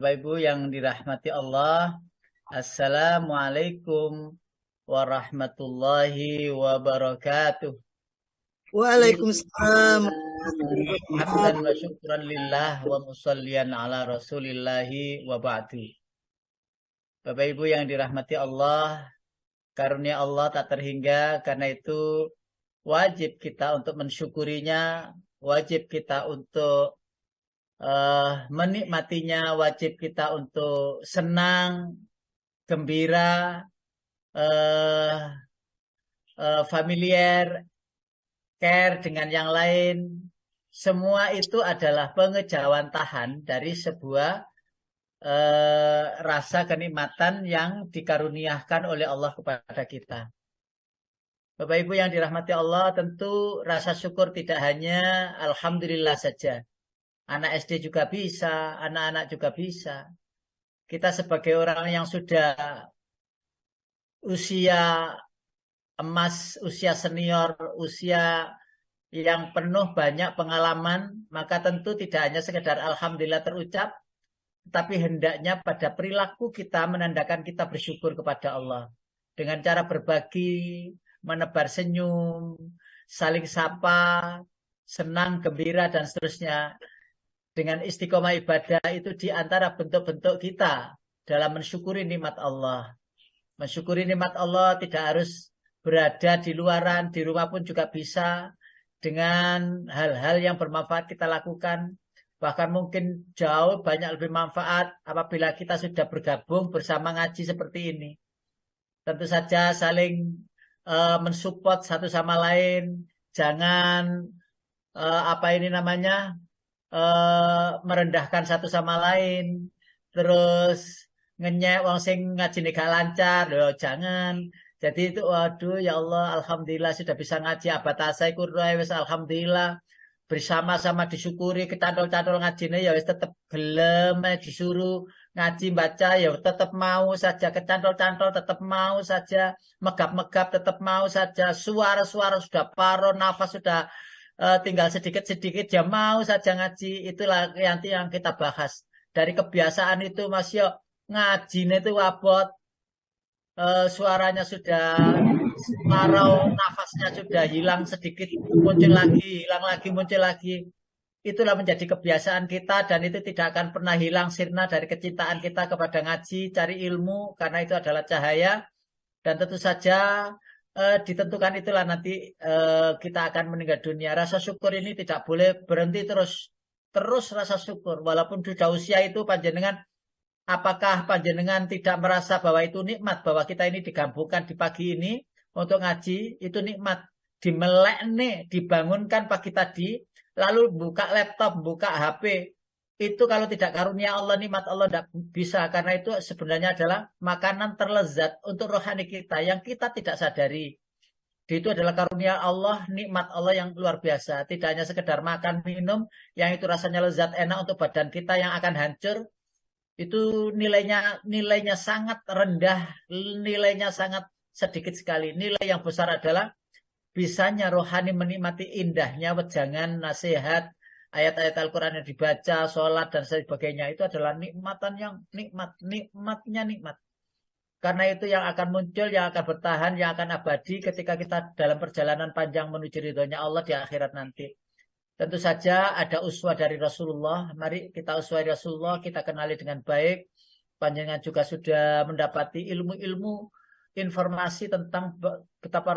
Bapak Ibu yang dirahmati Allah, Assalamualaikum warahmatullahi wabarakatuh. Waalaikumsalam. Hamdan wa syukran lillah wa musallian ala rasulillahi wa ba'du. Bapak Ibu yang dirahmati Allah, karunia Allah tak terhingga, karena itu wajib kita untuk mensyukurinya, wajib kita untuk menikmatinya, wajib kita untuk senang, gembira, eh, familiar, care dengan yang lain. Semua itu adalah pengejawantahan dari sebuah rasa kenikmatan yang dikaruniakan oleh Allah kepada kita. Bapak Ibu yang dirahmati Allah, tentu rasa syukur tidak hanya Alhamdulillah saja. Anak SD juga bisa, anak-anak juga bisa. Kita sebagai orang yang sudah usia emas, usia senior, usia yang penuh banyak pengalaman, maka tentu tidak hanya sekedar Alhamdulillah terucap, tetapi hendaknya pada perilaku kita menandakan kita bersyukur kepada Allah. Dengan cara berbagi, menebar senyum, saling sapa, senang, gembira, dan seterusnya. Dengan istiqomah ibadah itu di antara bentuk-bentuk kita dalam mensyukuri nikmat Allah. Mensyukuri nikmat Allah tidak harus berada di luaran, di rumah pun juga bisa. Dengan hal-hal yang bermanfaat kita lakukan. Bahkan mungkin jauh banyak lebih manfaat apabila kita sudah bergabung bersama ngaji seperti ini. Tentu saja saling mensupport satu sama lain. Jangan apa ini namanya merendahkan satu sama lain. Terus ngenyek wong sing ngaji gak lancar, loh jangan. Jadi itu waduh ya Allah alhamdulillah sudah bisa ngaji abad asai kurai wis alhamdulillah bersama-sama disyukuri ketantol-tantol ngajine ya wis tetep gelem disuruh ngaji baca ya tetap mau saja kecantol-cantol tetap mau saja megap-megap tetap mau saja suara-suara sudah paro nafas sudah tinggal sedikit-sedikit ya mau saja ngaji itulah yang kita bahas dari kebiasaan itu Mas yo ngaji itu wabot suaranya sudah separuh, nafasnya sudah hilang sedikit, muncul lagi, hilang lagi, muncul lagi. Itulah menjadi kebiasaan kita dan itu tidak akan pernah hilang sirna dari kecintaan kita kepada ngaji, cari ilmu, karena itu adalah cahaya. Dan tentu saja ditentukan itulah nanti kita akan meninggal dunia. Rasa syukur ini tidak boleh berhenti terus. Terus rasa syukur. Walaupun sudah usia itu panjenengan apakah panjenengan tidak merasa bahwa itu nikmat, bahwa kita ini digabungkan di pagi ini untuk ngaji, itu nikmat. Dimelek nih, dibangunkan pagi tadi, lalu buka laptop, buka HP. Itu kalau tidak karunia Allah, nikmat Allah tidak bisa. Karena itu sebenarnya adalah makanan terlezat untuk rohani kita yang kita tidak sadari. Itu adalah karunia Allah, nikmat Allah yang luar biasa. Tidak hanya sekedar makan, minum, yang itu rasanya lezat, enak untuk badan kita yang akan hancur, itu nilainya sangat rendah, nilainya sangat sedikit sekali. Nilai yang besar adalah bisanya rohani menikmati indahnya wejangan, nasihat, ayat-ayat Al-Quran yang dibaca, sholat dan sebagainya. Itu adalah nikmatan yang nikmat, nikmatnya nikmat. Karena itu yang akan muncul, yang akan bertahan, yang akan abadi ketika kita dalam perjalanan panjang menuju ridhonya Allah di akhirat nanti. Tentu saja ada uswah dari Rasulullah. Mari kita uswah Rasulullah, kita kenali dengan baik. Panjenengan juga sudah mendapati ilmu-ilmu, informasi tentang betapa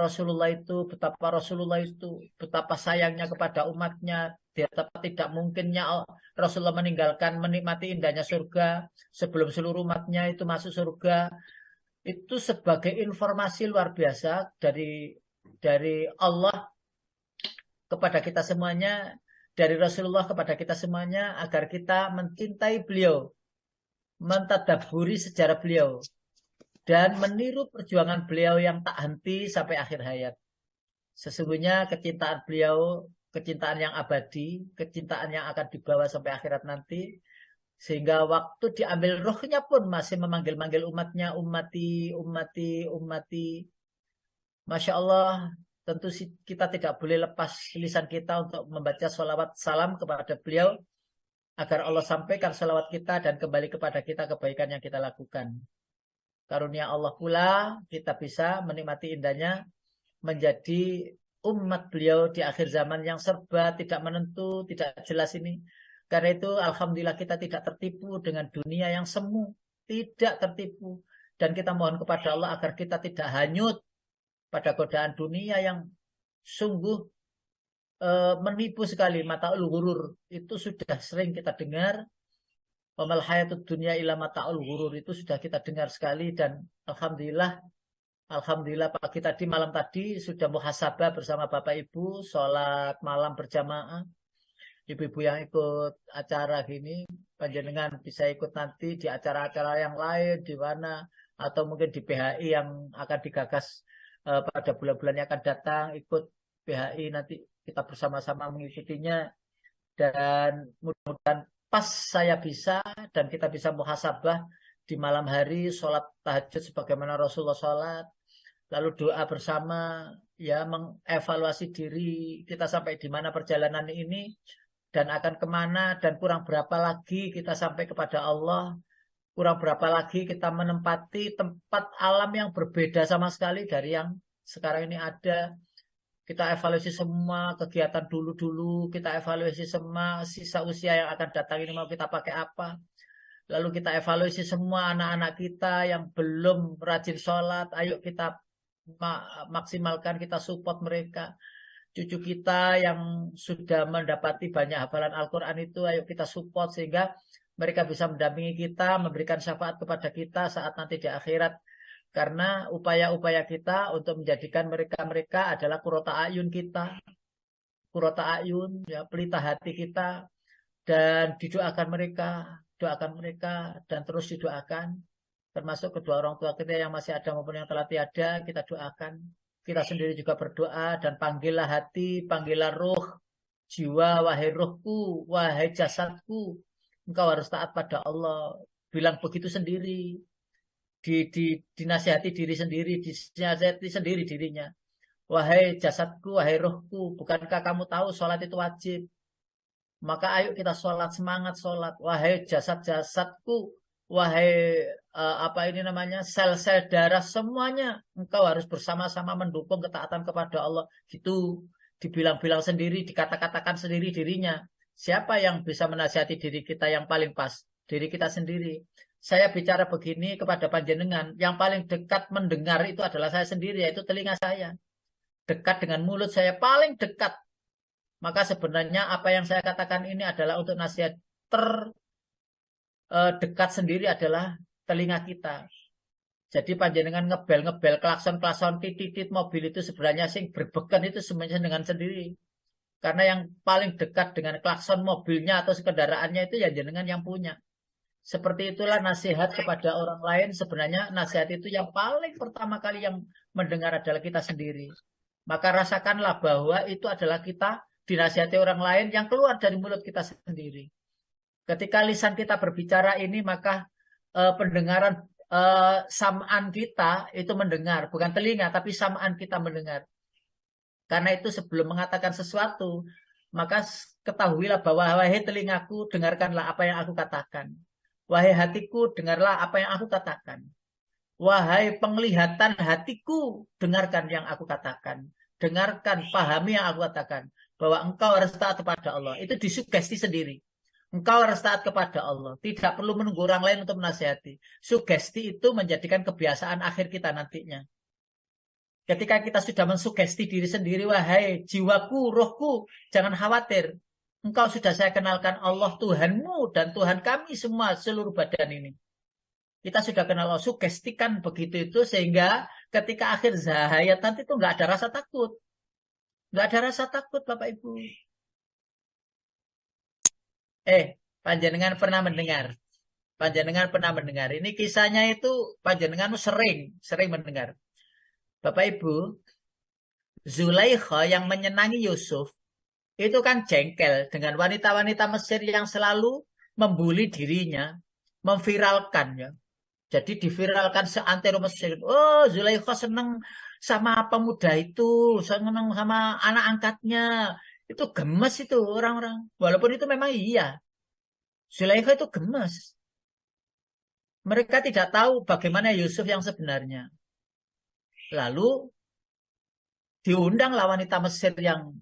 sayangnya kepada umatnya, betapa tidak mungkinnya Rasulullah meninggalkan menikmati indahnya surga sebelum seluruh umatnya itu masuk surga. Itu sebagai informasi luar biasa dari Allah kepada kita semuanya, dari Rasulullah kepada kita semuanya, agar kita mencintai beliau, mentadaburi sejarah beliau, dan meniru perjuangan beliau yang tak henti sampai akhir hayat. Sesungguhnya kecintaan beliau, kecintaan yang abadi, kecintaan yang akan dibawa sampai akhirat nanti, sehingga waktu diambil rohnya pun masih memanggil-manggil umatnya, umati, umati, umati. Masya Allah, tentu kita tidak boleh lepas lisan kita untuk membaca sholawat salam kepada beliau agar Allah sampaikan selawat kita dan kembali kepada kita kebaikan yang kita lakukan. Karunia Allah pula kita bisa menikmati indahnya menjadi umat beliau di akhir zaman yang serba tidak menentu, tidak jelas ini. Karena itu alhamdulillah kita tidak tertipu dengan dunia yang semu, tidak tertipu. Dan kita mohon kepada Allah agar kita tidak hanyut pada godaan dunia yang sungguh menipu sekali. Mata'ul ghurur itu sudah sering kita dengar. Wamal hayatud dunya illa mata'ul ghurur itu sudah kita dengar sekali dan Alhamdulillah pagi tadi malam tadi sudah muhasabah bersama Bapak Ibu sholat malam berjamaah. Ibu-ibu yang ikut acara gini panjenengan bisa ikut nanti di acara-acara yang lain di mana atau mungkin di PHI yang akan digagas pada bulan-bulan yang akan datang, ikut PHI nanti kita bersama-sama mengikutinya dan mudah-mudahan pas saya bisa dan kita bisa muhasabah di malam hari sholat tahajud sebagaimana Rasulullah sholat, lalu doa bersama ya mengevaluasi diri kita sampai di mana perjalanan ini dan akan kemana dan kurang berapa lagi kita sampai kepada Allah, kurang berapa lagi kita menempati tempat alam yang berbeda sama sekali dari yang sekarang ini ada. Kita evaluasi semua kegiatan dulu-dulu, kita evaluasi semua sisa usia yang akan datang ini mau kita pakai apa. Lalu kita evaluasi semua anak-anak kita yang belum rajin sholat, ayo kita maksimalkan, kita support mereka. Cucu kita yang sudah mendapati banyak hafalan Al-Quran itu, ayo kita support sehingga mereka bisa mendampingi kita, memberikan syafaat kepada kita saat nanti di akhirat. Karena upaya-upaya kita untuk menjadikan mereka-mereka adalah kurota ayun kita, kurota ayun, ya, pelita hati kita, dan didoakan mereka, doakan mereka, dan terus didoakan. Termasuk kedua orang tua kita yang masih ada maupun yang telah tiada, kita doakan. Kita sendiri juga berdoa dan panggillah hati, panggillah ruh, jiwa, wahai ruhku, wahai jasadku. Engkau harus taat pada Allah. Bilang begitu sendiri. Dinasihati diri sendiri, dinasihati sendiri dirinya. Wahai jasadku, wahai ruhku, bukankah kamu tahu sholat itu wajib? Maka ayo kita sholat, semangat sholat. Wahai jasad-jasadku, wahai apa ini namanya, sel-sel darah semuanya, engkau harus bersama-sama mendukung ketaatan kepada Allah. Gitu, dibilang-bilang sendiri, dikata-katakan sendiri dirinya. Siapa yang bisa menasihati diri kita yang paling pas? Diri kita sendiri. Saya bicara begini kepada panjenengan, yang paling dekat mendengar itu adalah saya sendiri, yaitu telinga saya. Dekat dengan mulut saya, paling dekat. Maka sebenarnya apa yang saya katakan ini adalah untuk nasihat terdekat sendiri adalah telinga kita. Jadi panjenengan ngebel-ngebel, klakson-klakson, titit mobil itu sebenarnya sing berbeken itu sebenarnya dengan sendiri. Karena yang paling dekat dengan klakson mobilnya atau kendaraannya itu ya jenengan yang punya. Seperti itulah nasihat kepada orang lain. Sebenarnya nasihat itu yang paling pertama kali yang mendengar adalah kita sendiri. Maka rasakanlah bahwa itu adalah kita dinasihati orang lain yang keluar dari mulut kita sendiri. Ketika lisan kita berbicara ini maka pendengaran sam'an kita itu mendengar. Bukan telinga tapi sam'an kita mendengar. Karena itu sebelum mengatakan sesuatu maka ketahuilah bahwa wahai telingaku dengarkanlah apa yang aku katakan. Wahai hatiku, dengarlah apa yang aku katakan. Wahai penglihatan hatiku, dengarkan yang aku katakan. Dengarkan, pahami yang aku katakan. Bahwa engkau harus taat kepada Allah. Itu disugesti sendiri. Engkau harus taat kepada Allah. Tidak perlu menunggu orang lain untuk menasihati. Sugesti itu menjadikan kebiasaan akhir kita nantinya. Ketika kita sudah mensugesti diri sendiri, wahai jiwaku, rohku, jangan khawatir. Engkau sudah saya kenalkan Allah Tuhanmu dan Tuhan kami semua seluruh badan ini. Kita sudah kenal Allah, sugestikan begitu itu sehingga ketika akhir zahayat nanti itu nggak ada rasa takut. Nggak ada rasa takut Bapak Ibu. Panjenengan pernah mendengar. Panjenengan pernah mendengar. Ini kisahnya itu panjenengan sering mendengar. Bapak Ibu, Zulaikha yang menyenangi Yusuf itu kan jengkel dengan wanita-wanita Mesir yang selalu membuli dirinya, memviralkan ya. Jadi diviralkan seantero Mesir. Oh, Zulaikha seneng sama pemuda itu, seneng sama anak angkatnya. Itu gemes itu orang-orang. Walaupun itu memang iya. Zulaikha itu gemas. Mereka tidak tahu bagaimana Yusuf yang sebenarnya. Lalu diundang lah wanita Mesir yang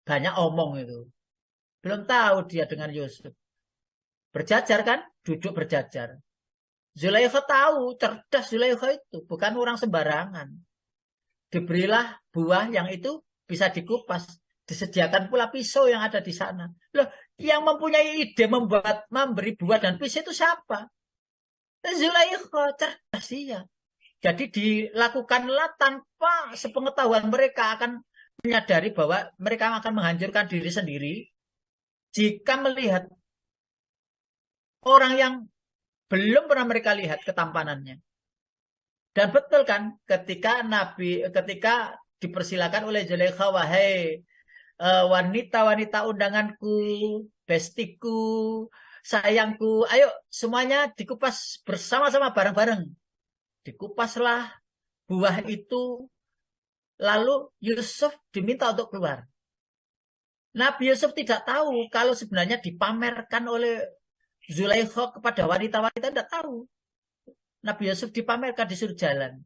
banyak omong itu. Belum tahu dia dengan Yusuf. Berjajar kan? Duduk berjajar. Zulaikha tahu, cerdas Zulaikha itu. Bukan orang sembarangan. Diberilah buah yang itu bisa dikupas. Disediakan pula pisau yang ada di sana. Loh, yang mempunyai ide memberi buah dan pisau itu siapa? Zulaikha, cerdas dia. Jadi dilakukanlah tanpa sepengetahuan mereka akan menyadari bahwa mereka akan menghancurkan diri sendiri jika melihat orang yang belum pernah mereka lihat ketampanannya. Dan betul kan ketika dipersilakan oleh Zulaikha, wahai wanita-wanita undanganku, bestiku, sayangku, ayo semuanya dikupas bersama-sama bareng-bareng. Dikupaslah buah itu, lalu Yusuf diminta untuk keluar. Nabi Yusuf tidak tahu kalau sebenarnya dipamerkan oleh Zulaikha kepada wanita-wanita, tidak tahu. Nabi Yusuf dipamerkan, disuruh jalan.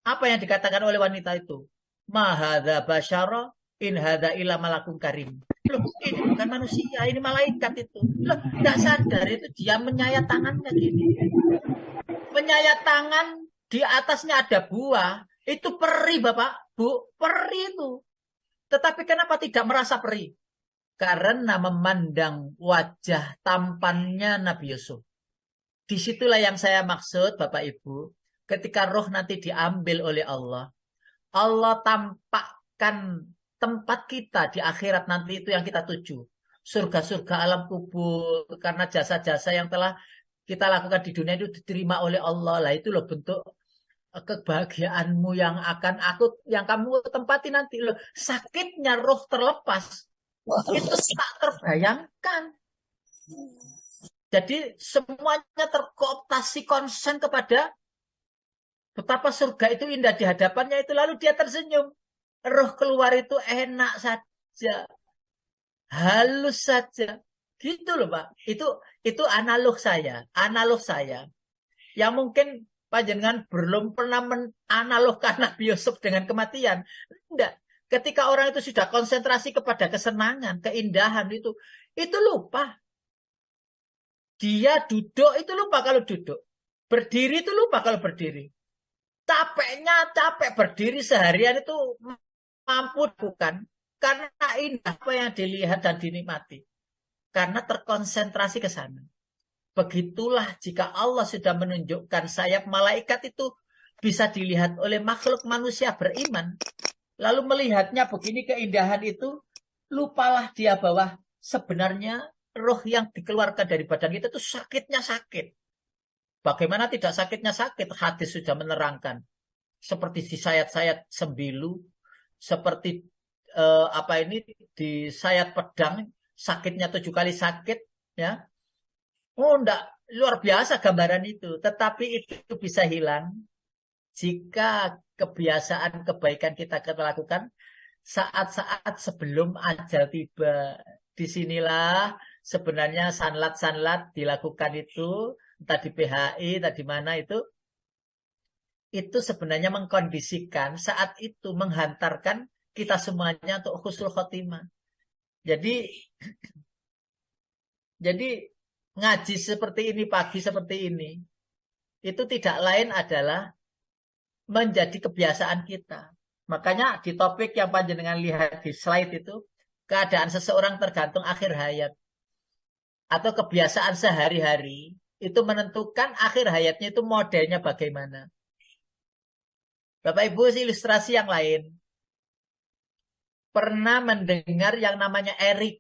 Apa yang dikatakan oleh wanita itu? Ma hadza basyara in hadza illa malakun karim. Loh, ini bukan manusia, ini malaikat itu. Loh, tidak sadar itu dia menyayat tangannya gini. Menyayat tangan, di atasnya ada buah. Itu peri, Bapak. Bu, peri itu. Tetapi kenapa tidak merasa perih? Karena memandang wajah tampannya Nabi Yusuf. Disitulah yang saya maksud, Bapak Ibu. Ketika roh nanti diambil oleh Allah, Allah tampakkan tempat kita di akhirat nanti itu yang kita tuju. Surga-surga alam kubur. Karena jasa-jasa yang telah kita lakukan di dunia itu diterima oleh Allah. Lah itu loh bentuk kebahagiaanmu yang akan yang kamu tempati nanti. Loh, sakitnya roh terlepas. Itu tak terbayangkan. Jadi semuanya terkooptasi konsen kepada betapa surga itu indah di hadapannya itu. Lalu dia tersenyum. Roh keluar itu enak saja. Halus saja. Gitu loh Pak. Itu analog saya. Analog saya. Yang mungkin panjenengan belum pernah menanalogkan Nabi Yusuf dengan kematian. Tidak. Ketika orang itu sudah konsentrasi kepada kesenangan, keindahan itu lupa. Dia duduk itu lupa kalau duduk. Berdiri itu lupa kalau berdiri. Capek berdiri seharian itu mampu bukan. Karena indah apa yang dilihat dan dinikmati. Karena terkonsentrasi ke sana. Begitulah jika Allah sudah menunjukkan sayap malaikat itu bisa dilihat oleh makhluk manusia beriman. Lalu melihatnya begini keindahan itu, lupalah dia bahwa sebenarnya roh yang dikeluarkan dari badan kita itu sakitnya sakit. Bagaimana tidak sakitnya sakit? Hadis sudah menerangkan. Seperti disayat-sayat sembilu, seperti disayat pedang, sakitnya 7 kali sakit, ya. Oh, enggak, luar biasa gambaran itu. Tetapi itu bisa hilang jika kebiasaan kebaikan kita lakukan saat-saat sebelum ajal tiba. Disinilah sebenarnya sanlat-sanlat dilakukan itu, entah di PHI, entah di mana itu sebenarnya mengkondisikan saat itu menghantarkan kita semuanya untuk husnul khotimah. Jadi ngaji seperti ini, pagi seperti ini, itu tidak lain adalah menjadi kebiasaan kita. Makanya di topik yang panjenengan lihat di slide itu, keadaan seseorang tergantung akhir hayat. Atau kebiasaan sehari-hari, itu menentukan akhir hayatnya itu modelnya bagaimana. Bapak Ibu, ilustrasi yang lain. Pernah mendengar yang namanya Erik,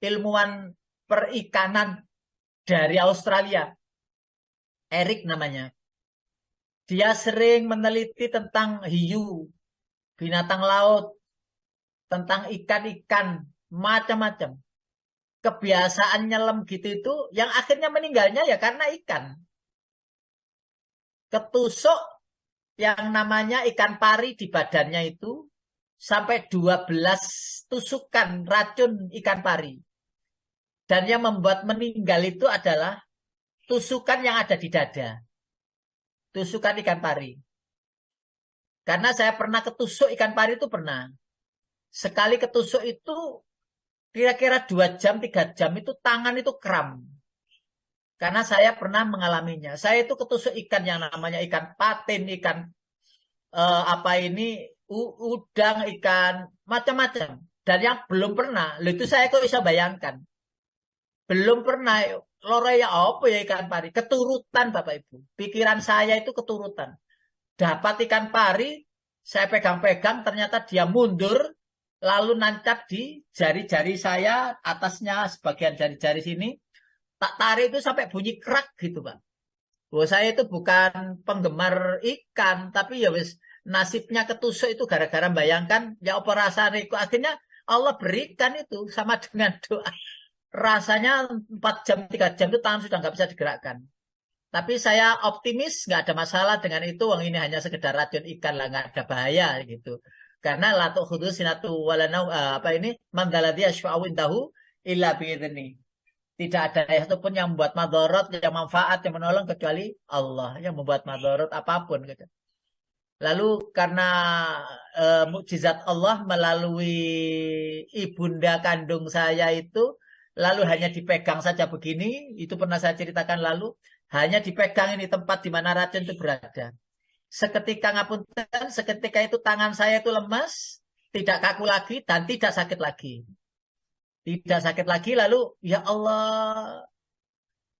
ilmuwan perikanan dari Australia. Erik namanya. Dia sering meneliti tentang hiu, binatang laut, tentang ikan-ikan, macam-macam. Kebiasaan nyelam gitu itu, yang akhirnya meninggalnya ya karena ikan. Ketusuk yang namanya ikan pari di badannya itu, sampai 12 tusukan racun ikan pari. Dan yang membuat meninggal itu adalah tusukan yang ada di dada. Tusukan ikan pari. Karena saya pernah ketusuk ikan pari itu pernah. Sekali ketusuk itu kira-kira 2 jam, 3 jam itu tangan itu kram. Karena saya pernah mengalaminya. Saya itu ketusuk ikan yang namanya ikan patin, ikan apa ini, udang, ikan macam-macam. Dan yang belum pernah, itu saya kok bisa bayangkan. Belum pernah, lore ya apa ya ikan pari. Keturutan Bapak Ibu. Pikiran saya itu keturutan. Dapat ikan pari, saya pegang-pegang, ternyata dia mundur, lalu nancap di jari-jari saya, atasnya sebagian jari-jari sini, tak tarik itu sampai bunyi kerak gitu Pak. Wah, saya itu bukan penggemar ikan, tapi ya wis nasibnya ketusuk itu gara-gara bayangkan, ya apa rasanya itu. Akhirnya Allah berikan itu sama dengan doa. Rasanya 4 jam, 3 jam itu tangan sudah nggak bisa digerakkan. Tapi saya optimis, nggak ada masalah dengan itu. Wong ini hanya sekedar racun ikan lah, nggak ada bahaya gitu. Karena latuk khudu sinatu walanau apa ini mandaladi asyfa'u indahu illa biidzni. Tidak ada satupun yang membuat madorot, yang manfaat, yang menolong kecuali Allah yang membuat madorot apapun gitu. Lalu karena mukjizat Allah melalui ibunda kandung saya itu, lalu hanya dipegang saja begini, itu pernah saya ceritakan lalu, hanya dipegang ini tempat di mana racun itu berada. Seketika ngapunten, seketika itu tangan saya itu lemas, tidak kaku lagi dan tidak sakit lagi. Tidak sakit lagi, lalu ya Allah,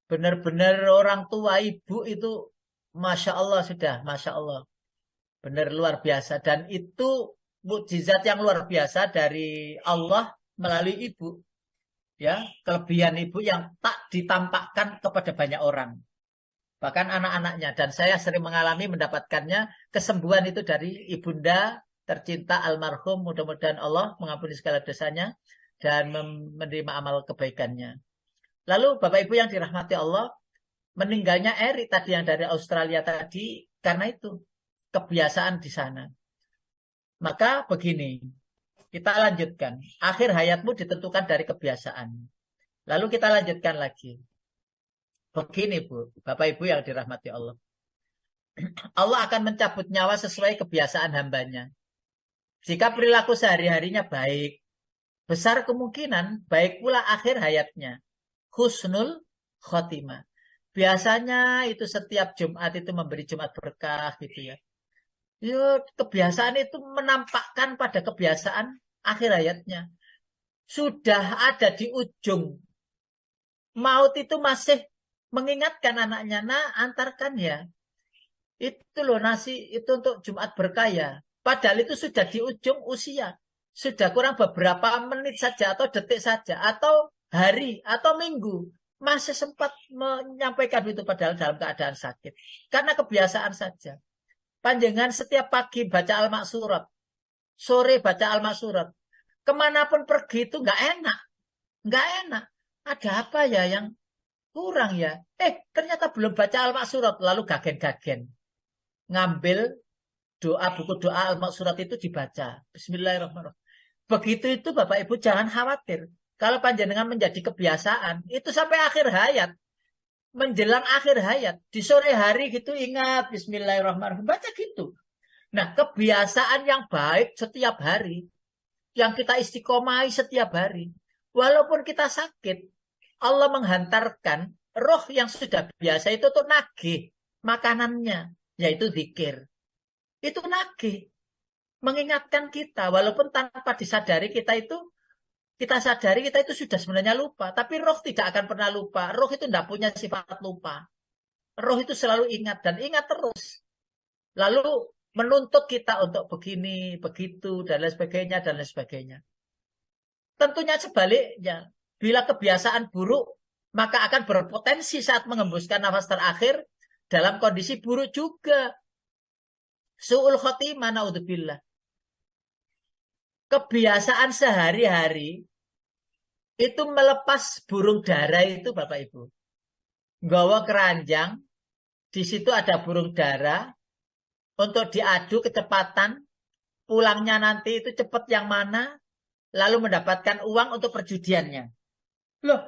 benar-benar orang tua ibu itu Masya Allah sudah, Masya Allah. Benar luar biasa. Dan itu mukjizat yang luar biasa dari Allah melalui ibu. Ya, kelebihan ibu yang tak ditampakkan kepada banyak orang. Bahkan anak-anaknya. Dan saya sering mengalami mendapatkannya kesembuhan itu dari ibunda tercinta almarhum. Mudah-mudahan Allah mengampuni segala dosanya dan menerima amal kebaikannya. Lalu Bapak Ibu yang dirahmati Allah, meninggalnya Eri tadi yang dari Australia tadi karena itu kebiasaan di sana. Maka begini, kita lanjutkan. Akhir hayatmu ditentukan dari kebiasaan. Lalu kita lanjutkan lagi. Begini Bu, Bapak Ibu yang dirahmati Allah. Allah akan mencabut nyawa sesuai kebiasaan hambanya. Jika perilaku sehari-harinya baik, besar kemungkinan baik pula akhir hayatnya. Husnul khotimah. Biasanya itu setiap Jumat itu memberi Jumat berkah gitu ya. Ya, kebiasaan itu menampakkan pada kebiasaan akhir hayatnya. Sudah ada di ujung. Maut itu masih mengingatkan anaknya, nah antarkan ya. Itu loh nasi itu untuk Jumat berkah ya. Padahal itu sudah di ujung usia. Sudah kurang beberapa menit saja atau detik saja. Atau hari atau minggu. Masih sempat menyampaikan itu padahal dalam keadaan sakit. Karena kebiasaan saja. Panjangan setiap pagi baca Al-Maksurat. Sore baca Al-Maksurat. Kemanapun pergi itu nggak enak. Nggak enak. Ada apa ya yang kurang ya? Ternyata belum baca Al-Maksurat. Lalu gagen-gagen. Ngambil doa, buku doa Al-Maksurat itu dibaca. Bismillahirrahmanirrahim. Begitu itu Bapak Ibu jangan khawatir. Kalau panjenengan menjadi kebiasaan, itu sampai akhir hayat. Menjelang akhir hayat. Di sore hari gitu ingat Bismillahirrahmanirrahim. Baca gitu. Nah kebiasaan yang baik setiap hari. Yang kita istiqomahi setiap hari. Walaupun kita sakit. Allah menghantarkan roh yang sudah biasa itu tuh nagih makanannya. Yaitu zikir. Itu nagih. Mengingatkan kita. Walaupun tanpa disadari kita sadari kita itu sudah sebenarnya lupa. Tapi roh tidak akan pernah lupa. Roh itu tidak punya sifat lupa. Roh itu selalu ingat dan ingat terus. Lalu menuntut kita untuk begini, begitu, dan lain sebagainya, dan lain sebagainya. Tentunya sebaliknya. Bila kebiasaan buruk, maka akan berpotensi saat mengembuskan nafas terakhir dalam kondisi buruk juga. Su'ul khotimah, naudzubillah. Kebiasaan sehari-hari itu melepas burung dara itu Bapak Ibu. Nggawa keranjang, di situ ada burung dara, untuk diadu kecepatan, pulangnya nanti itu cepat yang mana, lalu mendapatkan uang untuk perjudiannya. Loh,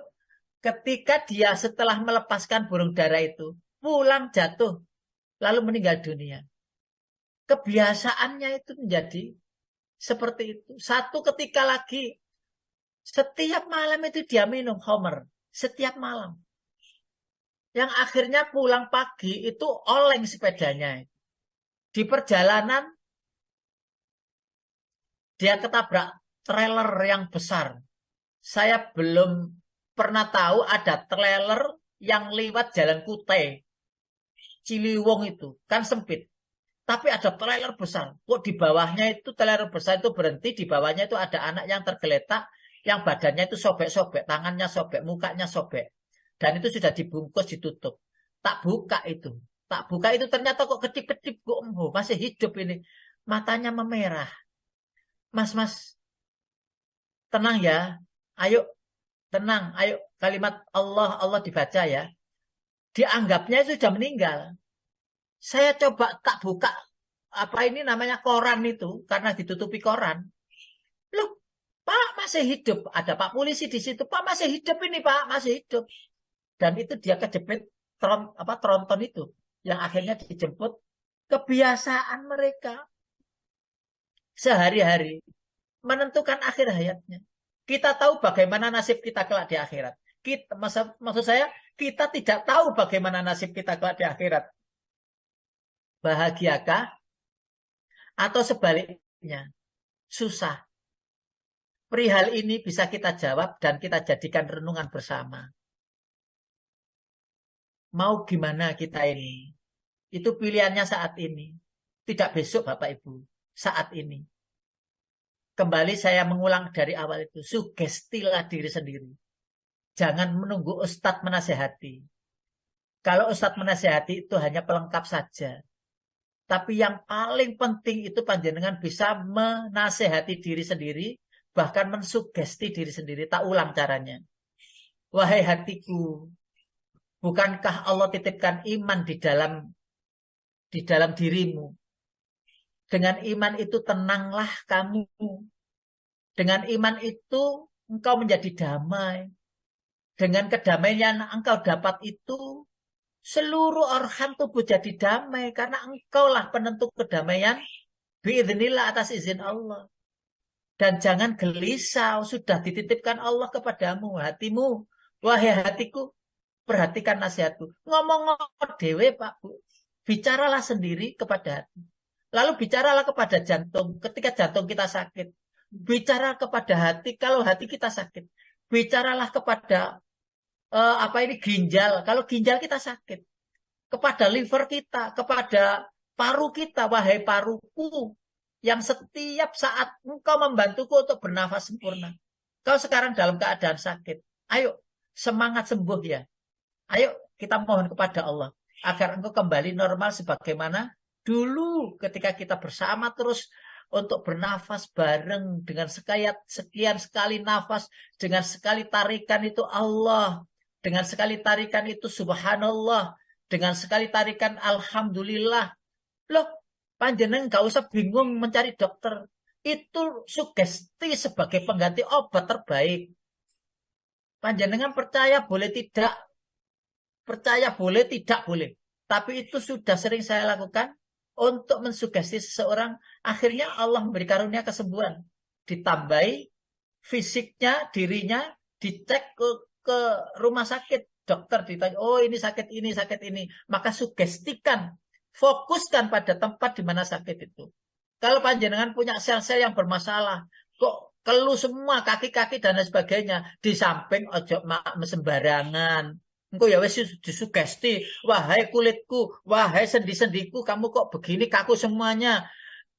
ketika dia setelah melepaskan burung dara itu, pulang jatuh, lalu meninggal dunia. Kebiasaannya itu menjadi seperti itu. Satu ketika lagi, setiap malam itu dia minum Homer. Setiap malam. Yang akhirnya pulang pagi itu oleng sepedanya. Di perjalanan, dia ketabrak trailer yang besar. Saya belum pernah tahu ada trailer yang lewat jalan Kutai. Ciliwung itu. Kan sempit. Tapi ada trailer besar. Kok di bawahnya itu trailer besar itu berhenti. Di bawahnya itu ada anak yang tergeletak. Yang badannya itu sobek-sobek. Tangannya sobek. Mukanya sobek. Dan itu sudah dibungkus, ditutup. Tak buka itu. Tak buka itu ternyata kok kedip-kedip. Kok masih hidup ini. Matanya memerah. Mas, tenang ya. Ayo, tenang. Ayo, kalimat Allah, Allah dibaca ya. Dianggapnya itu sudah meninggal. Saya coba tak buka apa ini namanya koran itu karena ditutupi koran. Loh, Pak masih hidup. Ada Pak polisi di situ. Pak masih hidup ini, Pak, masih hidup. Dan itu dia kejepit tronton itu yang akhirnya dijemput. Kebiasaan mereka sehari-hari menentukan akhir hayatnya. Kita tahu bagaimana nasib kita kelak di akhirat. Maksud saya, kita tidak tahu bagaimana nasib kita kelak di akhirat. Bahagiakah atau sebaliknya? Susah. Perihal ini bisa kita jawab dan kita jadikan renungan bersama. Mau gimana kita ini? Itu pilihannya saat ini. Tidak besok Bapak Ibu. Saat ini. Kembali saya mengulang dari awal itu. Sugestilah diri sendiri. Jangan menunggu Ustadz menasehati. Kalau Ustadz menasehati itu hanya pelengkap saja. Tapi yang paling penting itu panjenengan bisa menasehati diri sendiri. Bahkan mensugesti diri sendiri. Tak ulang caranya. Wahai hatiku. Bukankah Allah titipkan iman di dalam dirimu? Dengan iman itu tenanglah kamu. Dengan iman itu engkau menjadi damai. Dengan kedamaian yang engkau dapat itu, seluruh organ tubuh jadi damai. Karena engkaulah penentu kedamaian. Biiznillah atas izin Allah. Dan jangan gelisah, sudah dititipkan Allah kepadamu, hatimu. Wahai hatiku, perhatikan nasihatku. Ngomong-ngomong dewe Pak Bu. Bicaralah sendiri kepada hati. Lalu bicaralah kepada jantung ketika jantung kita sakit. Bicara kepada hati kalau hati kita sakit. Bicaralah kepada ginjal kalau ginjal kita sakit. Kepada liver kita, kepada paru kita, wahai paruku yang setiap saat engkau membantuku untuk bernafas sempurna. Kau sekarang dalam keadaan sakit. Ayo, semangat sembuh ya. Ayo kita mohon kepada Allah agar engkau kembali normal sebagaimana dulu ketika kita bersama terus untuk bernafas bareng dengan sekian sekali nafas, dengan sekali tarikan itu Allah, dengan sekali tarikan itu subhanallah, dengan sekali tarikan alhamdulillah. Loh, panjenengan nggak usah bingung mencari dokter. Itu sugesti sebagai pengganti obat terbaik. Panjenengan percaya boleh tidak, percaya boleh tidak boleh. Tapi itu sudah sering saya lakukan untuk mensugesti seseorang. Akhirnya Allah memberi karunia kesembuhan. Ditambahi fisiknya, dirinya, dicek ke rumah sakit. Dokter ditanya, oh ini sakit ini, sakit ini. Maka sugestikan, fokuskan pada tempat di mana sakit itu. Kalau panjenengan punya sel-sel yang bermasalah, kok keluh semua kaki-kaki dan lain sebagainya, di samping ojo sembarangan. Engko ya wis disugesti, wahai kulitku, wahai sendi-sendiku, kamu kok begini kaku semuanya.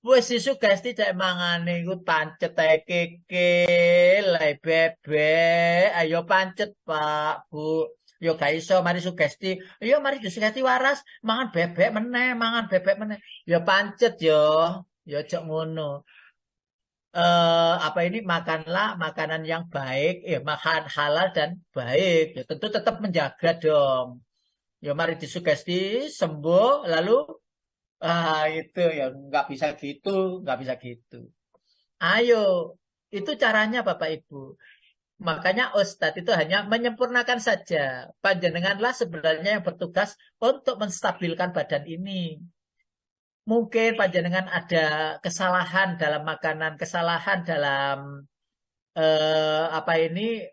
Wis disugesti cek mangane iku pancet ae kikil, bebek, ayo pancet Pak, Bu. Yo gak iso mari sugesti. Yo mari disugesti waras, mangan bebek meneh, mangan bebek meneh. Yo pancet yo. Yo cok ngono. Makanlah makanan yang baik, makan halal dan baik. Ya tentu tetap menjaga dong. Ya mari disugesti sembuh lalu itu ya nggak bisa gitu, nggak bisa gitu. Ayo, itu caranya Bapak Ibu. Makanya Ustadz itu hanya menyempurnakan saja. Panjenenganlah sebenarnya yang bertugas untuk menstabilkan badan ini. Mungkin panjenengan ada kesalahan dalam makanan, kesalahan dalam apa ini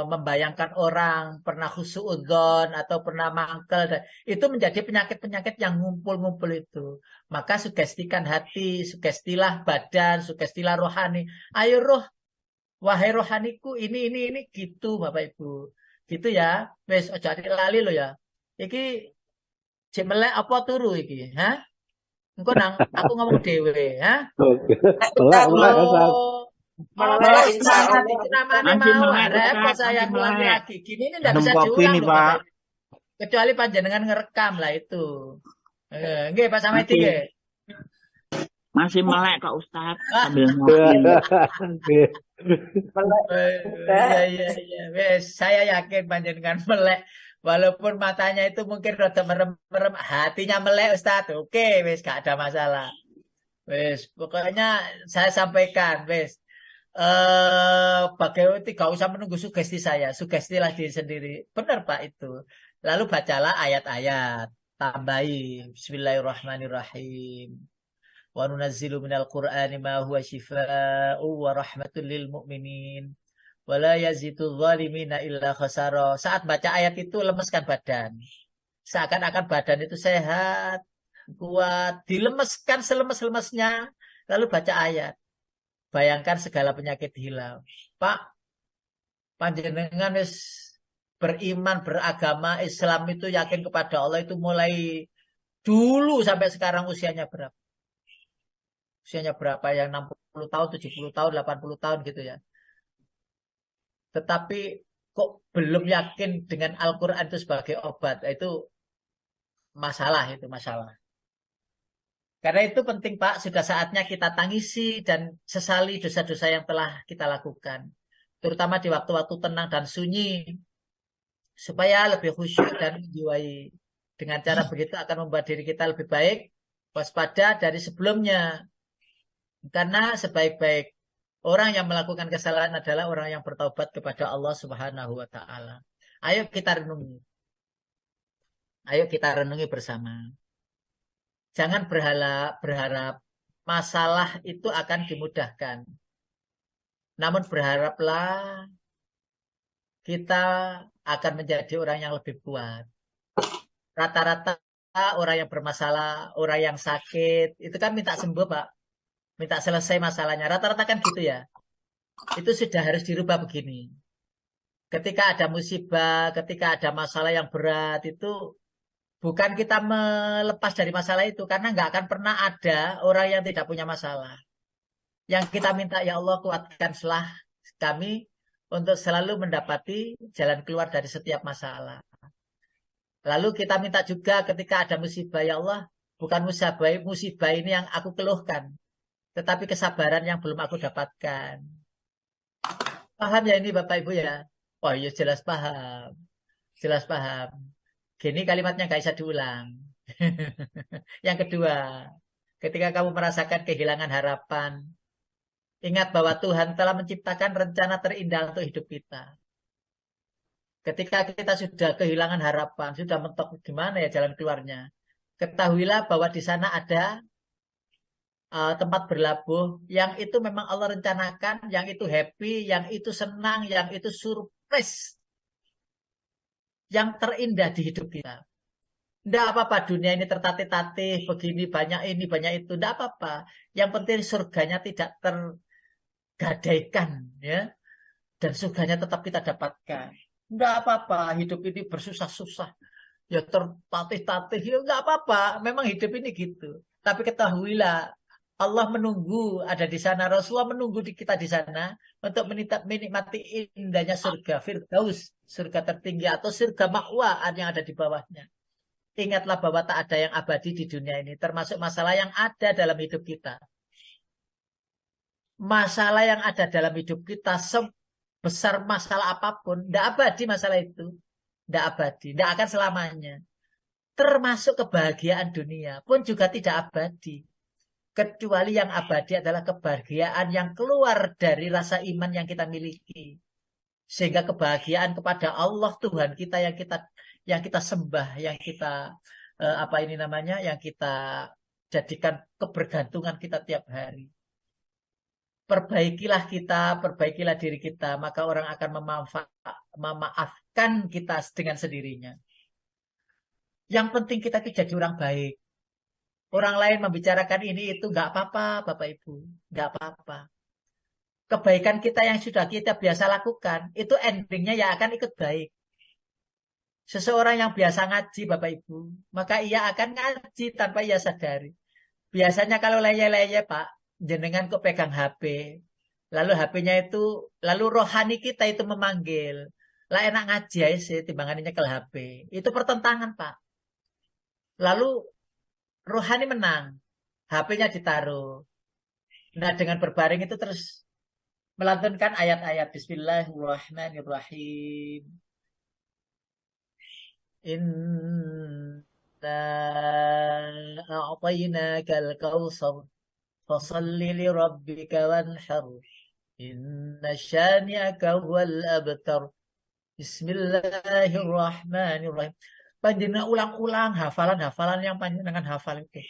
membayangkan orang, pernah khusuudzon atau pernah mangkel, dan itu menjadi penyakit-penyakit yang ngumpul-ngumpul itu. Maka sugestikan hati, sugestilah badan, sugestilah rohani. Ayo roh, wahai rohaniku, ini gitu, Bapak Ibu. Gitu ya. Wes ojo lali lo ya. Iki cek melek apa turu iki, ha? Engko nang aku ngomong dhewe, ha? Oke. Ustaz, Melek Ustaz. melek Melek insya semangat Allah. itu namanya Masih mau melek repot Ustaz, saya masih ngulangi melek. lagi. Gini ini tidak Minum bisa kopi diulang nih loh Bapak Pak. Ibu. Kecuali panjenengan ngerekam lah itu. Nggih Pak Samedi Masih nggih. masih melek kok Ustaz Ah, sambil ngopi. Oke. Melek Ustaz. iya. Wes, saya yakin panjenengan melek. Walaupun matanya itu mungkin rada merem-merem, hatinya melek Ustaz. Oke, wes gak ada masalah. Wes, pokoknya saya sampaikan, wes. Bagaimana gak usah menunggu sugesti saya, sugestilah diri sendiri. Benar Pak itu. Lalu bacalah ayat-ayat, tambahi Bismillahirrahmanirrahim. Wa nunazzilu minal Qur'ani ma huwa shifaa'u wa rahmatul lil mu'minin. Wa la yazidu zalimina illa khasara. Saat baca ayat itu lemeskan badan. Seakan-akan badan itu sehat, kuat, dilemeskan selemes-lemesnya, lalu baca ayat. Bayangkan segala penyakit hilang. Pak, panjenengan wis beriman, beragama Islam itu yakin kepada Allah itu mulai dulu sampai sekarang usianya berapa? Usianya berapa? Yang 60 tahun, 70 tahun, 80 tahun gitu ya. Tetapi kok belum yakin dengan Al-Quran itu sebagai obat? Itu masalah. Karena itu penting Pak, sudah saatnya kita tangisi dan sesali dosa-dosa yang telah kita lakukan. Terutama di waktu-waktu tenang dan sunyi. Supaya lebih khusyuk dan menjiwai. Dengan cara begitu akan membuat diri kita lebih baik, waspada dari sebelumnya. Karena sebaik-baik orang yang melakukan kesalahan adalah orang yang bertaubat kepada Allah Subhanahu wa taala. Ayo kita renungi. Ayo kita renungi bersama. Jangan berharap masalah itu akan dimudahkan. Namun berharaplah kita akan menjadi orang yang lebih kuat. Rata-rata orang yang bermasalah, orang yang sakit, itu kan minta sembuh Pak. Minta selesai masalahnya. Rata-rata kan gitu ya. Itu sudah harus dirubah begini. Ketika ada musibah, ketika ada masalah yang berat, itu bukan kita melepas dari masalah itu. Karena nggak akan pernah ada orang yang tidak punya masalah. Yang kita minta, ya Allah kuatkanlah kami untuk selalu mendapati jalan keluar dari setiap masalah. Lalu kita minta juga ketika ada musibah, ya Allah, bukan musibah ini yang aku keluhkan, tetapi kesabaran yang belum aku dapatkan. Paham ya ini Bapak Ibu ya? Oh iya jelas paham. Jelas paham. Gini kalimatnya gak bisa diulang. Yang kedua, ketika kamu merasakan kehilangan harapan, ingat bahwa Tuhan telah menciptakan rencana terindah untuk hidup kita. Ketika kita sudah kehilangan harapan, sudah mentok gimana ya jalan keluarnya, ketahuilah bahwa di sana ada tempat berlabuh yang itu memang Allah rencanakan, yang itu happy, yang itu senang, yang itu surprise, yang terindah di hidup kita. Tidak apa-apa dunia ini tertatih-tatih, begini banyak ini, banyak itu. Tidak apa-apa. Yang penting surganya tidak tergadaikan. Ya. Dan surganya tetap kita dapatkan. Tidak apa-apa. Hidup ini bersusah-susah. Ya tertatih-tatih. Ya tidak apa-apa. Memang hidup ini gitu. Tapi ketahuilah. Allah menunggu ada di sana. Rasulullah menunggu kita di sana. Untuk menikmati indahnya surga. Firdaus. Surga tertinggi. Atau surga ma'wa yang ada di bawahnya. Ingatlah bahwa tak ada yang abadi di dunia ini. Termasuk masalah yang ada dalam hidup kita. Masalah yang ada dalam hidup kita. Sebesar masalah apapun. Tidak abadi masalah itu. Tidak abadi. Tidak akan selamanya. Termasuk kebahagiaan dunia pun juga tidak abadi. Kecuali yang abadi adalah kebahagiaan yang keluar dari rasa iman yang kita miliki. Sehingga kebahagiaan kepada Allah Tuhan kita yang kita sembah, yang kita apa ini namanya, yang kita jadikan kebergantungan kita tiap hari. Perbaikilah kita, perbaikilah diri kita, maka orang akan memaafkan kita dengan sendirinya. Yang penting kita jadi orang baik. Orang lain membicarakan ini itu nggak apa-apa, Bapak Ibu, nggak apa-apa. Kebaikan kita yang sudah kita biasa lakukan, itu endingnya ya akan ikut baik. Seseorang yang biasa ngaji, Bapak Ibu, maka ia akan ngaji tanpa ia sadari. Biasanya kalau leye-leye, Pak, jenengan kok pegang HP, lalu HP-nya itu, lalu rohani kita itu memanggil. Lah enak ngaji aja sih, timbangannya nyekel HP. Itu pertentangan, Pak. Lalu rohani menang, HP-nya ditaruh. Nah, dengan berbaring itu terus melantunkan ayat-ayat Bismillahirrahmanirrahim. Inna a'tainakal kautsar fasalli li rabbika wanhar. Inna syani'aka huwal abtar. Bismillahirrahmanirrahim. Panjenengan ulang-ulang hafalan-hafalan yang panjenengan hafal itu.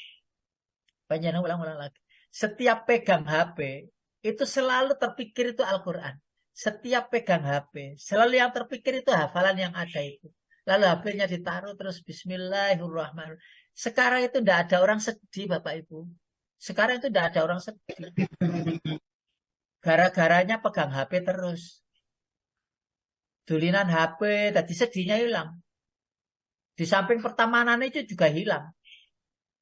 Panjenengan ulang-ulang lagi. Setiap pegang HP, itu selalu terpikir itu Al-Quran. Setiap pegang HP, selalu yang terpikir itu hafalan yang ada itu. Lalu HP-nya ditaruh terus Bismillahirrahmanirrahim. Sekarang itu tidak ada orang sedih, Bapak Ibu. Sekarang itu tidak ada orang sedih. Gara-garanya pegang HP terus. Dulinan HP, tadi sedihnya hilang. Di samping pertemanan itu juga hilang.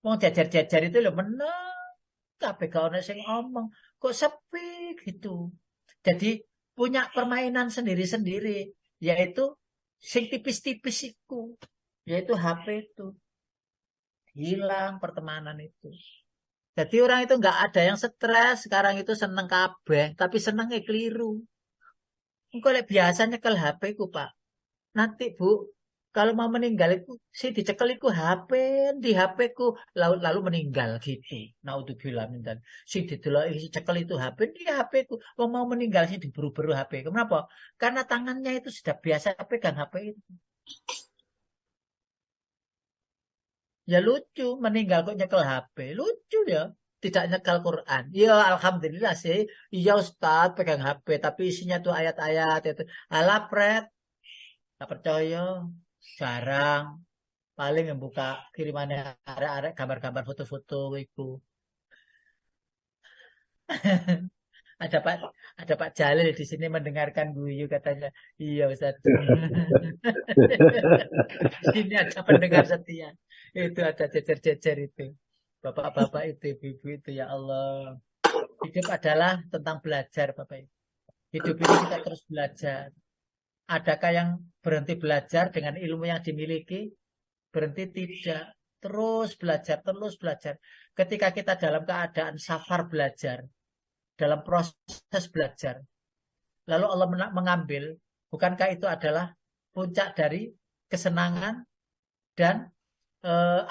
Mau jajar-jajar itu loh menang. Kabeh gak ono sing omong. Kok sepi gitu. Jadi punya permainan sendiri-sendiri. Yaitu sing tipis-tipis itu. Yaitu HP itu. Hilang pertemanan itu. Jadi orang itu nggak ada yang stres. Sekarang itu seneng kabeh. Tapi senengnya keliru. Kalau biasanya nyekel HP ku Pak. Nanti Bu, kalau mau meninggal itu sih dicekel itu HP di HP ku lalu meninggal gitu. Naudzubillah min dzalik. Si dideloki si cekel itu HP di HP ku. Wong mau meninggal sih diburu-buru HP. Kenapa? Karena tangannya itu sudah biasa pegang HP itu. Ya lucu meninggal kok nyekel HP. Lucu ya. Tidak nyekel Quran. Ya alhamdulillah sih. Iya Ustaz pegang HP tapi isinya tuh ayat-ayat itu. Alah pret. Tak percaya. Jarang. Paling yang buka kirimannya arek-arek gambar-gambar foto-foto itu. Ada Pak Jalil di sini mendengarkan guyu katanya. Iya Ustaz. Ini ada pendengar setia. Itu ada jejer-jejer itu. Bapak-bapak itu, ibu-ibu itu ya Allah. Hidup adalah tentang belajar Bapak Ibu. Hidup ini kita terus belajar. Adakah yang berhenti belajar dengan ilmu yang dimiliki? Berhenti tidak. Terus belajar, terus belajar. Ketika kita dalam keadaan safar belajar, dalam proses belajar, lalu Allah mengambil, bukankah itu adalah puncak dari kesenangan dan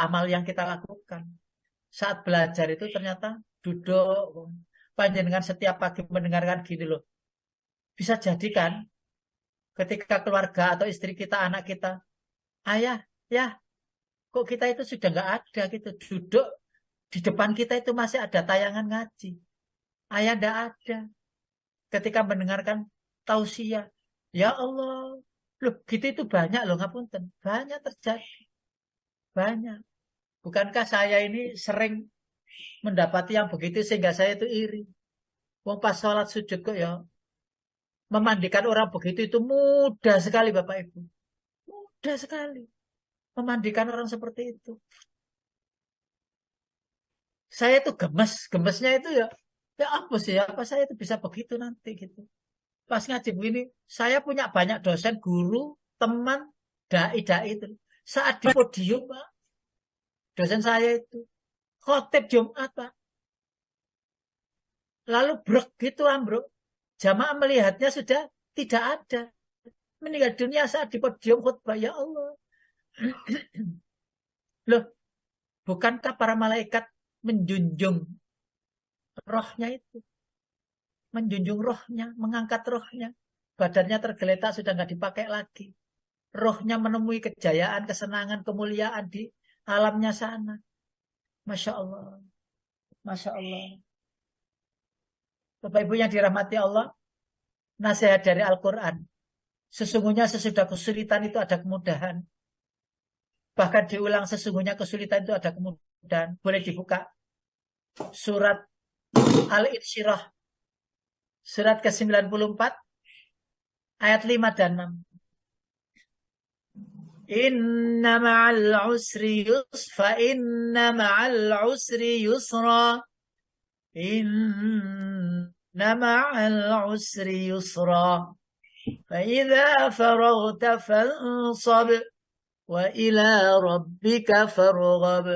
amal yang kita lakukan? Saat belajar itu ternyata duduk, panjenengan setiap pagi mendengarkan gini loh. Bisa jadi kan ketika keluarga atau istri kita, anak kita, ayah, ya, kok kita itu sudah nggak ada gitu. Duduk di depan kita itu masih ada tayangan ngaji. Ayah nggak ada. Ketika mendengarkan tausiah, ya Allah, loh gitu itu banyak loh ngapunten. Banyak terjadi. Banyak. Bukankah saya ini sering mendapati yang begitu sehingga saya itu iri. Wong pas sholat sujud kok ya. Memandikan orang begitu itu mudah sekali Bapak Ibu. Mudah sekali. Memandikan orang seperti itu. Saya itu gemesnya itu ya. Ya apa sih, apa saya itu bisa begitu nanti gitu. Pas ngaji begini, saya punya banyak dosen, guru, teman, dai-dai itu. Saat di podium Pak, dosen saya itu. Khotib Jumat Pak. Lalu brek gitu ambruk. Jamaah melihatnya sudah tidak ada. Meninggal dunia saat di podium khutbah. Ya Allah. Loh, bukankah para malaikat menjunjung rohnya itu? Menjunjung rohnya, mengangkat rohnya. Badannya tergeletak, sudah nggak dipakai lagi. Rohnya menemui kejayaan, kesenangan, kemuliaan di alamnya sana. Masya Allah. Masya Allah. Bapak Ibu yang dirahmati Allah, nasihat dari Al-Quran. Sesungguhnya sesudah kesulitan itu ada kemudahan. Bahkan diulang, sesungguhnya kesulitan itu ada kemudahan. Boleh dibuka. Surat Al-Insyirah. Surat ke-94. Ayat 5 dan 6. Inna ma'al usri yusra. Inna ma'al usri yusra. Inna ma'al usri yusra. فإذا فرغت فانصب وإلى ربك فارغب.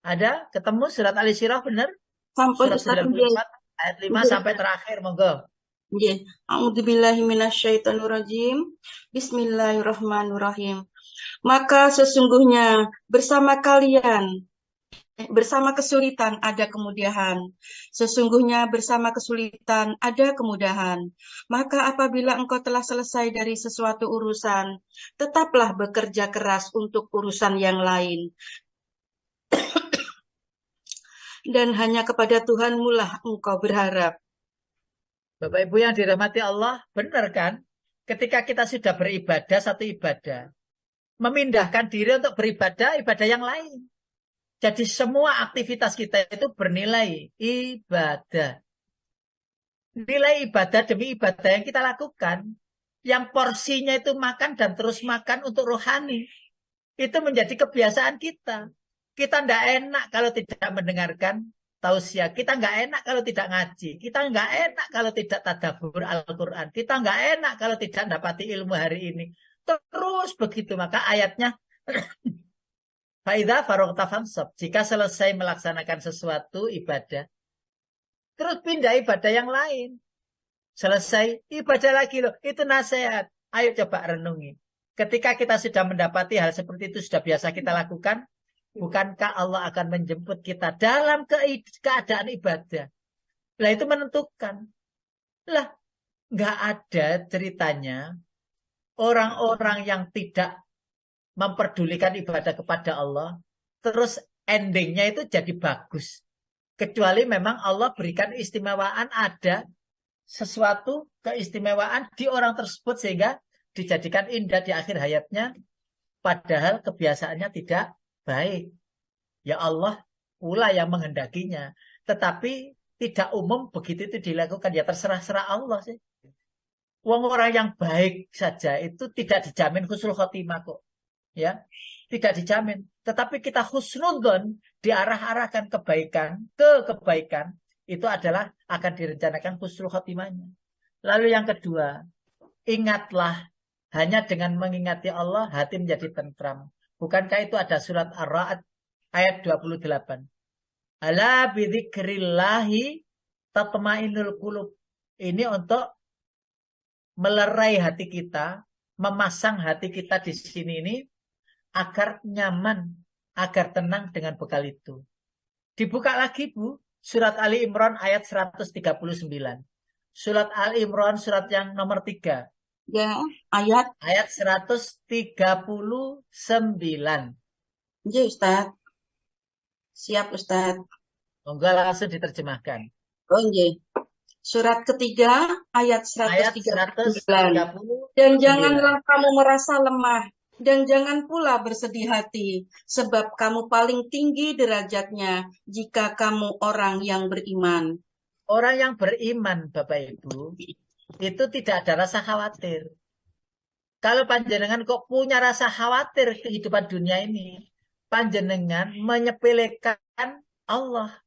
Ada? Ketemu surat Al-Insyirah benar? Sampun Surat Ustaz 94 ayat 5 sampai terakhir, monggo. nggih. A'udzubillahi minasyaitonirrajim. Bismillahirrahmanirrahim. Maka sesungguhnya bersama kesulitan ada kemudahan. Sesungguhnya bersama kesulitan ada kemudahan. Maka apabila engkau telah selesai dari sesuatu urusan, tetaplah bekerja keras untuk urusan yang lain. Dan hanya kepada Tuhanmu lah engkau berharap. Bapak Ibu yang dirahmati Allah, benar kan? Ketika kita sudah beribadah satu ibadah, memindahkan diri untuk beribadah ibadah yang lain. Jadi semua aktivitas kita itu bernilai ibadah. Nilai ibadah demi ibadah yang kita lakukan. Yang porsinya itu makan dan terus makan untuk rohani. Itu menjadi kebiasaan kita. Kita tidak enak kalau tidak mendengarkan tausiah. Kita nggak enak kalau tidak ngaji. Kita nggak enak kalau tidak tadabbur Al-Quran. Kita nggak enak kalau tidak dapati ilmu hari ini. Terus begitu. Maka ayatnya Faiza farogta fansab. Jika selesai melaksanakan sesuatu ibadah, terus pindah ibadah yang lain. Selesai ibadah lagi loh. Itu nasihat. Ayo coba renungi. Ketika kita sudah mendapati hal seperti itu sudah biasa kita lakukan, bukankah Allah akan menjemput kita dalam keadaan ibadah? Lah itu menentukan. Lah nggak ada ceritanya orang-orang yang tidak memperdulikan ibadah kepada Allah, terus endingnya itu jadi bagus. Kecuali memang Allah berikan istimewaan, ada sesuatu keistimewaan di orang tersebut sehingga dijadikan indah di akhir hayatnya, padahal kebiasaannya tidak baik. Ya Allah pula yang menghendakinya. Tetapi tidak umum begitu itu dilakukan. Ya terserah-serah Allah sih. Orang yang baik saja itu tidak dijamin husnul khotimah kok. Ya, tidak dijamin. Tetapi kita husnudzon, diarah-arahkan kebaikan ke kebaikan, itu adalah akan direncanakan husnul khotimahnya. Lalu yang kedua, ingatlah, hanya dengan mengingati Allah hati menjadi tentram. Bukankah itu ada surat Ar-Ra'd ayat 28? Ala bidzikrillahi tatma'innul qulub. Ini untuk melerai hati kita, memasang hati kita di sini ini agar nyaman, agar tenang dengan bekal itu. Dibuka lagi Bu, surat Ali Imran ayat 139. Surat Ali Imran surat yang nomor 3. Ya, ayat. Ayat 139. Nggih Ustaz. Siap Ustaz. Monggo langsung diterjemahkan. Oh nggih. Surat ketiga ayat Ayat 139. 139. Dan janganlah kamu merasa lemah. Dan jangan pula bersedih hati, sebab kamu paling tinggi derajatnya jika kamu orang yang beriman. Orang yang beriman, Bapak Ibu, itu tidak ada rasa khawatir. Kalau panjenengan kok punya rasa khawatir kehidupan dunia ini, panjenengan menyepelekan Allah.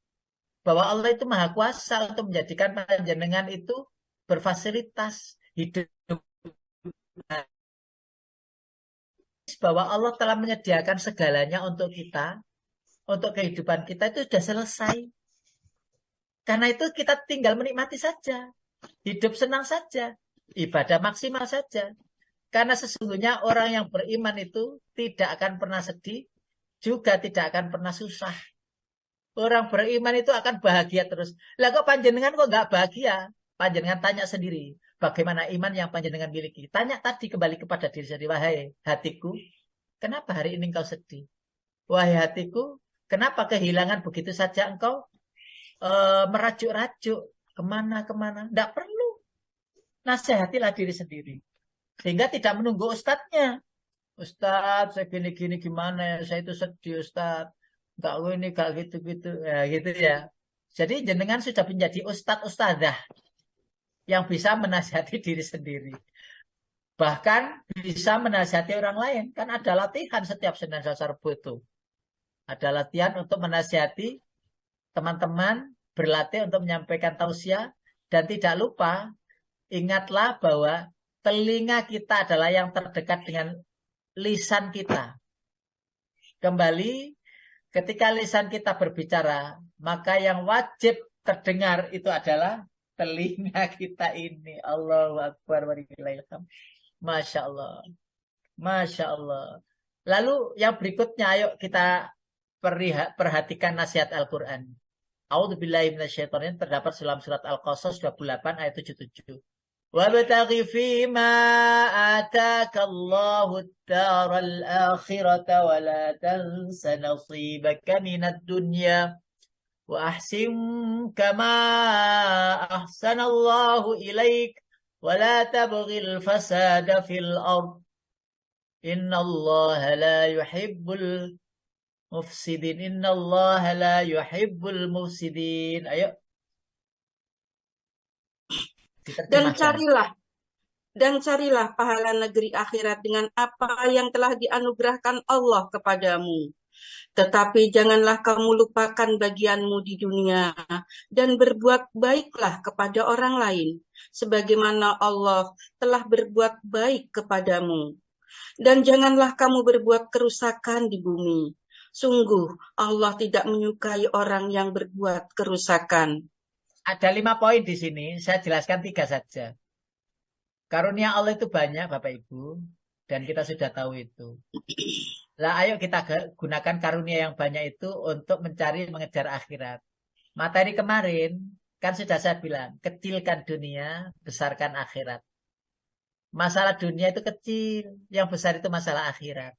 Bahwa Allah itu maha kuasa untuk menjadikan panjenengan itu berfasilitas hidup. Bahwa Allah telah menyediakan segalanya untuk kita, untuk kehidupan kita itu sudah selesai. Karena itu kita tinggal menikmati saja, hidup senang saja, ibadah maksimal saja. Karena sesungguhnya orang yang beriman itu tidak akan pernah sedih, juga tidak akan pernah susah. Orang beriman itu akan bahagia terus. Lah kok panjenengan kok nggak bahagia? Panjenengan tanya sendiri. bagaimana iman yang panjenengan miliki. Tanya tadi kembali kepada diri sendiri, wahai hatiku, kenapa hari ini engkau sedih? Wahai hatiku, kenapa kehilangan begitu saja engkau merajuk-rajuk kemana-kemana? Tidak perlu. Nasihatilah diri sendiri. Sehingga tidak menunggu ustadznya. Ustadz, saya gini-gini gimana ya? Saya itu sedih, Ustadz. Enggak ini, enggak gitu-gitu. Ya, gitu ya. Jadi jenengan sudah menjadi ustadz-ustadzah yang bisa menasihati diri sendiri. Bahkan bisa menasihati orang lain. Kan ada latihan setiap Senin Selasa Rabu itu. Ada latihan untuk menasihati teman-teman, berlatih untuk menyampaikan tausiah. Dan tidak lupa, ingatlah bahwa telinga kita adalah yang terdekat dengan lisan kita. Kembali, ketika lisan kita berbicara, maka yang wajib terdengar itu adalah telinga kita ini. Allahu Akbar wa lillahil hamd. Masya Allah. Masya Allah. Lalu yang berikutnya, ayo kita perhatikan nasihat Al-Quran. A'udzubillahi minasyaitonir rajim, terdapat dalam surat Al-Qasas 28 ayat 77. Wabtaghi fima ataka Allahu ad-daral akhirata wa la tansa nasibaka minad dunya wa ahsin kama ahsanallahu ilaik wa la tabghil fasada fil ard innallaha la yuhibbul mufsidin innallaha la yuhibbul mufsidin. Ayo diterjemahkan. Dan carilah pahala negeri akhirat dengan apa yang telah dianugerahkan Allah kepadamu. Tetapi janganlah kamu lupakan bagianmu di dunia dan berbuat baiklah kepada orang lain, sebagaimana Allah telah berbuat baik kepadamu. Dan janganlah kamu berbuat kerusakan di bumi. Sungguh Allah tidak menyukai orang yang berbuat kerusakan. Ada 5 poin di sini, saya jelaskan 3 saja. Karunia Allah itu banyak, Bapak Ibu, dan kita sudah tahu itu. Lah, ayo kita gunakan karunia yang banyak itu untuk mencari, mengejar akhirat. Materi kemarin, kan sudah saya bilang, kecilkan dunia, besarkan akhirat. Masalah dunia itu kecil, yang besar itu masalah akhirat.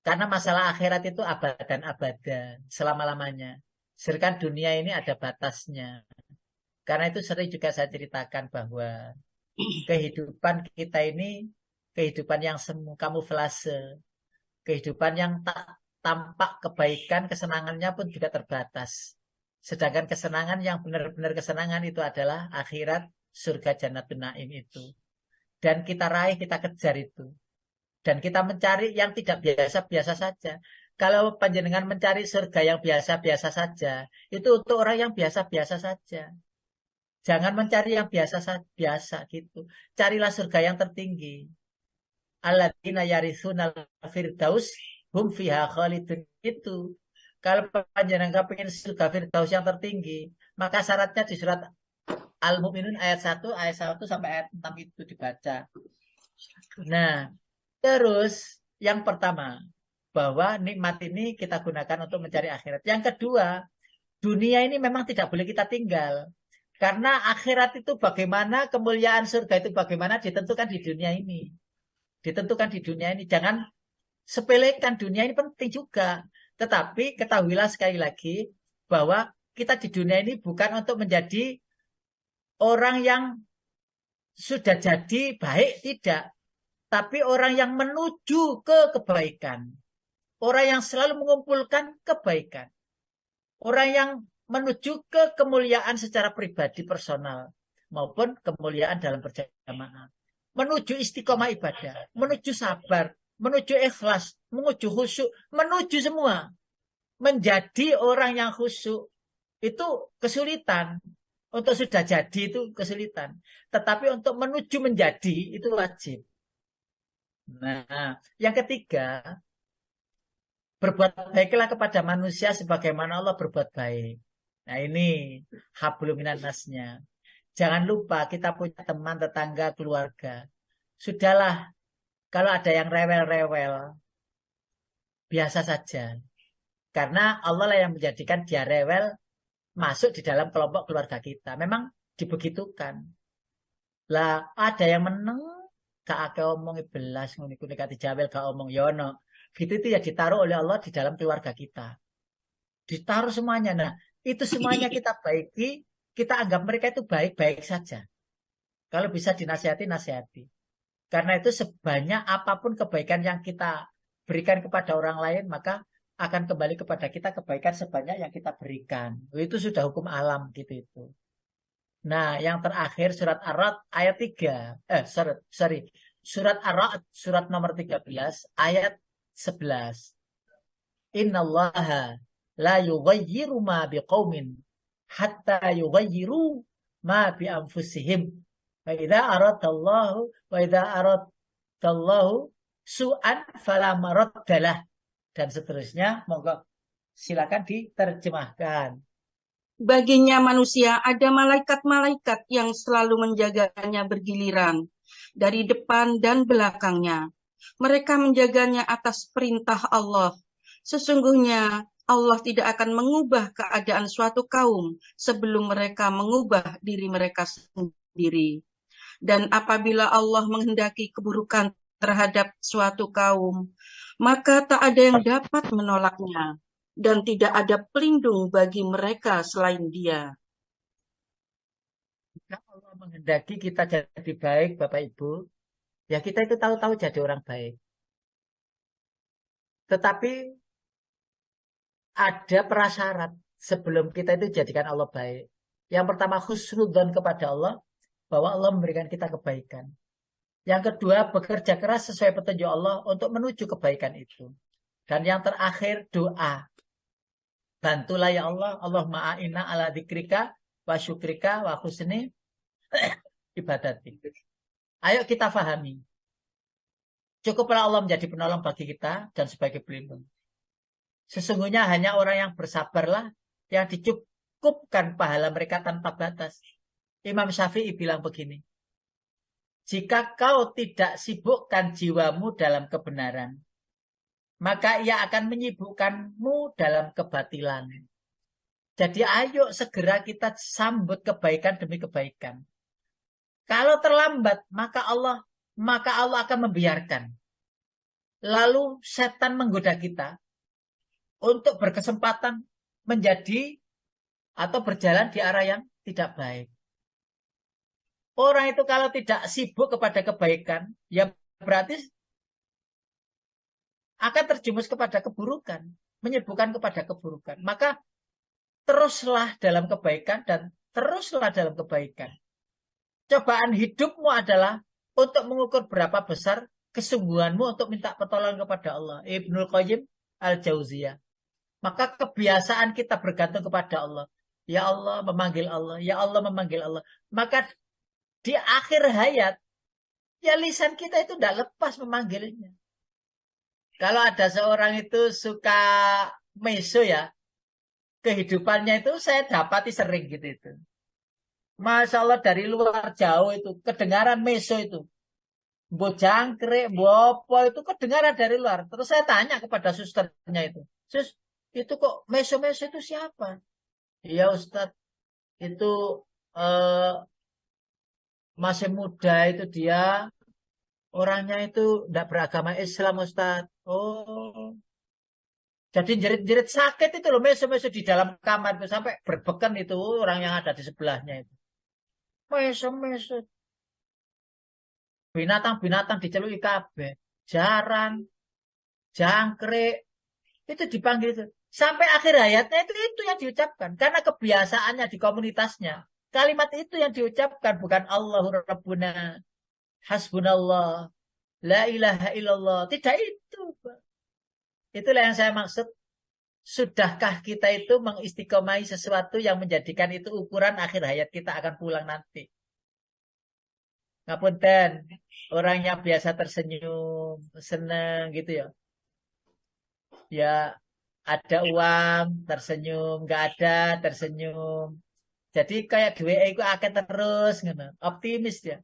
Karena masalah akhirat itu abadan-abadan, selama-lamanya. Sedangkan dunia ini ada batasnya. Karena itu sering juga saya ceritakan bahwa kehidupan kita ini kehidupan yang semu, kamuflase. Kehidupan yang tak tampak kebaikan, kesenangannya pun juga terbatas. Sedangkan kesenangan yang benar-benar kesenangan itu adalah akhirat, surga Jannatun Naim itu. Dan kita raih, kita kejar itu. Dan kita mencari yang tidak biasa-biasa saja. Kalau panjenengan mencari surga yang biasa-biasa saja, itu untuk orang yang biasa-biasa saja. Jangan mencari yang biasa-biasa gitu. Carilah surga yang tertinggi. Alladzina yarithunal firdaus hum fiha khalidun itu. Kalau panjenengan pengen surga firdaus yang tertinggi, maka syaratnya di surat Al-Mu'minun ayat 1 sampai ayat 6 itu dibaca. Nah, terus yang pertama, bahwa nikmat ini kita gunakan untuk mencari akhirat. Yang kedua, dunia ini memang tidak boleh kita tinggal. Karena akhirat itu bagaimana, kemuliaan surga itu bagaimana ditentukan di dunia ini. Ditentukan di dunia ini. Jangan sepelekan, dunia ini penting juga. Tetapi ketahuilah sekali lagi bahwa kita di dunia ini bukan untuk menjadi orang yang sudah jadi baik, tidak. Tapi orang yang menuju ke kebaikan. Orang yang selalu mengumpulkan kebaikan. Orang yang menuju ke kemuliaan secara pribadi, personal. Maupun kemuliaan dalam berjamaah. Menuju istiqomah ibadah. Menuju sabar. Menuju ikhlas. Menuju khusyuk. Menuju semua. Menjadi orang yang khusyuk. Itu kesulitan. Untuk sudah jadi itu kesulitan. Tetapi untuk menuju menjadi itu wajib. Nah, yang ketiga, berbuat baiklah kepada manusia sebagaimana Allah berbuat baik. Nah ini hablum minan nasnya. Jangan lupa kita punya teman, tetangga, keluarga. Sudahlah, kalau ada yang rewel-rewel, biasa saja. Karena Allah lah yang menjadikan dia rewel masuk di dalam kelompok keluarga kita. Memang dibegitukan. Lah ada yang meneng gak akeh omong belas ngono iku nek dijawel gak omong ya ono. Gitu itu ya ditaruh oleh Allah di dalam keluarga kita. Ditaruh semuanya. Nah, itu semuanya kita baiki, kita anggap mereka itu baik-baik saja. Kalau bisa dinasihati, nasihati. Karena itu sebanyak apapun kebaikan yang kita berikan kepada orang lain, maka akan kembali kepada kita kebaikan sebanyak yang kita berikan. Itu sudah hukum alam gitu itu. Nah, yang terakhir surat Ar-Ra'd ayat 3. Sorry. Surat Ar-Ra'd surat nomor 13 ayat 11. Innallaha la yughayyiru ma biqaumin hatta yughayyiru ma bi anfusihim. Wa idza aradallahu su'an fala maraddalah dan seterusnya. Monggo silakan diterjemahkan. Baginya manusia ada malaikat-malaikat yang selalu menjaganya bergiliran dari depan dan belakangnya. Mereka menjaganya atas perintah Allah. Sesungguhnya Allah tidak akan mengubah keadaan suatu kaum sebelum mereka mengubah diri mereka sendiri. Dan apabila Allah menghendaki keburukan terhadap suatu kaum, maka tak ada yang dapat menolaknya. Dan tidak ada pelindung bagi mereka selain Dia. Jika Allah menghendaki kita jadi baik, Bapak Ibu, ya kita itu tahu-tahu jadi orang baik. Tetapi ada prasyarat sebelum kita itu jadikan Allah baik. Yang pertama husnudzon kepada Allah, bahwa Allah memberikan kita kebaikan. Yang kedua bekerja keras sesuai petunjuk Allah untuk menuju kebaikan itu. Dan yang terakhir doa. Bantulah ya Allah, Allahumma a'inna ala dzikrika wa syukrika wa husni ibadati. Ayo kita fahami. Cukuplah Allah menjadi penolong bagi kita dan sebagai pelindung. Sesungguhnya hanya orang yang bersabarlah yang dicukupkan pahala mereka tanpa batas. Imam Syafi'i bilang begini. Jika kau tidak sibukkan jiwamu dalam kebenaran, maka ia akan menyibukkanmu dalam kebatilan. Jadi ayo segera kita sambut kebaikan demi kebaikan. Kalau terlambat, maka Allah akan membiarkan. Lalu setan menggoda kita untuk berkesempatan menjadi atau berjalan di arah yang tidak baik. Orang itu kalau tidak sibuk kepada kebaikan, ya berarti akan terjumus kepada keburukan, menyibukkan kepada keburukan. Maka teruslah dalam kebaikan dan teruslah dalam kebaikan. Cobaan hidupmu adalah untuk mengukur berapa besar kesungguhanmu untuk minta pertolongan kepada Allah. Ibnul Qayyim Al-Jauziyah. Maka kebiasaan kita bergantung kepada Allah. Ya Allah memanggil Allah. Ya Allah memanggil Allah. Maka di akhir hayat, ya lisan kita itu tidak lepas memanggilnya. Kalau ada seorang itu suka meso ya, kehidupannya itu saya dapati sering gitu itu. Masya Allah dari luar jauh itu, kedengaran meso itu. Mbok jangkrik, mbok apa itu kedengaran dari luar. Terus saya tanya kepada susternya itu. Sus, itu kok meso-meso itu siapa? Iya Ustadz, itu masih muda itu dia. Orangnya itu tidak beragama Islam Ustadz. Oh, jadi jerit-jerit sakit itu loh, meso-meso di dalam kamar itu sampai berbeken itu orang yang ada di sebelahnya itu. Meso-meso. Binatang-binatang diceluki kabeh. Jarang, jangkrik, itu dipanggil itu. Sampai akhir hayatnya itu yang diucapkan. Karena kebiasaannya di komunitasnya. Kalimat itu yang diucapkan, bukan Allahu Rabbuna, Hasbunallah, La ilaha illallah. Tidak itu. Itulah yang saya maksud. Sudahkah kita itu mengistiqomai sesuatu yang menjadikan itu ukuran akhir hayat kita akan pulang nanti. Ngapunten, orang yang biasa tersenyum, seneng gitu ya. Ya ada uang, tersenyum, nggak ada, tersenyum. Jadi kayak duit itu akan terus, gitu. Optimis ya.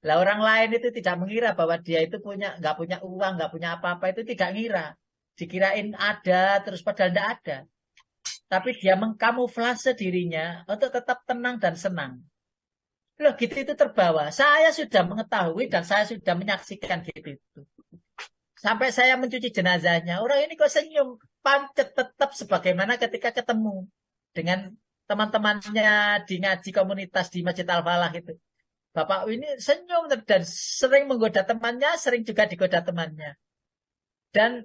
Lah orang lain itu tidak mengira bahwa dia itu nggak punya uang, nggak punya apa-apa, itu tidak ngira. Dikirain ada, terus padahal tidak ada. Tapi dia mengkamuflase dirinya untuk tetap tenang dan senang. Loh gitu itu terbawa. Saya sudah mengetahui dan saya sudah menyaksikan gitu itu. Sampai saya mencuci jenazahnya. Orang ini kok senyum. Pancet tetap sebagaimana ketika ketemu dengan teman-temannya di ngaji komunitas di Masjid Al-Falah itu. Bapak ini senyum dan sering menggoda temannya, sering juga digoda temannya. Dan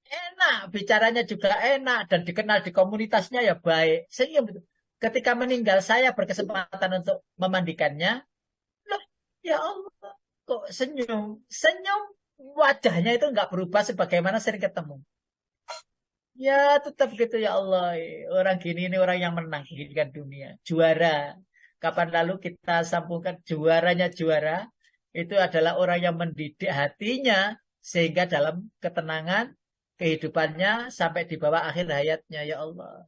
enak, bicaranya juga enak dan dikenal di komunitasnya ya baik. Senyum itu. Ketika meninggal saya berkesempatan untuk memandikannya. Loh, ya Allah, kok senyum? Senyum wajahnya itu nggak berubah sebagaimana sering ketemu. Ya tetap gitu ya Allah. Orang gini ini orang yang menang di kehidupan dunia. Juara. Kapan lalu kita sambungkan juaranya juara. Itu adalah orang yang mendidik hatinya. Sehingga dalam ketenangan kehidupannya sampai di bawah akhir hayatnya ya Allah.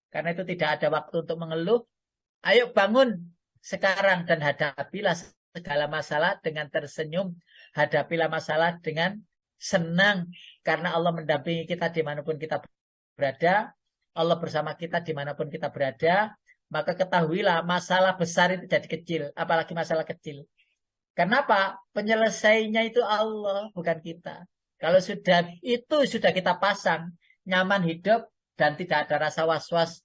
Karena itu tidak ada waktu untuk mengeluh. Ayo bangun sekarang dan hadapilah segala masalah dengan tersenyum. Hadapilah masalah dengan senang. Karena Allah mendampingi kita dimanapun kita berada. Allah bersama kita dimanapun kita berada. Maka ketahuilah masalah besar itu jadi kecil. Apalagi masalah kecil. Kenapa? Penyelesainya itu Allah, bukan kita. Kalau sudah kita pasang, nyaman hidup dan tidak ada rasa was-was,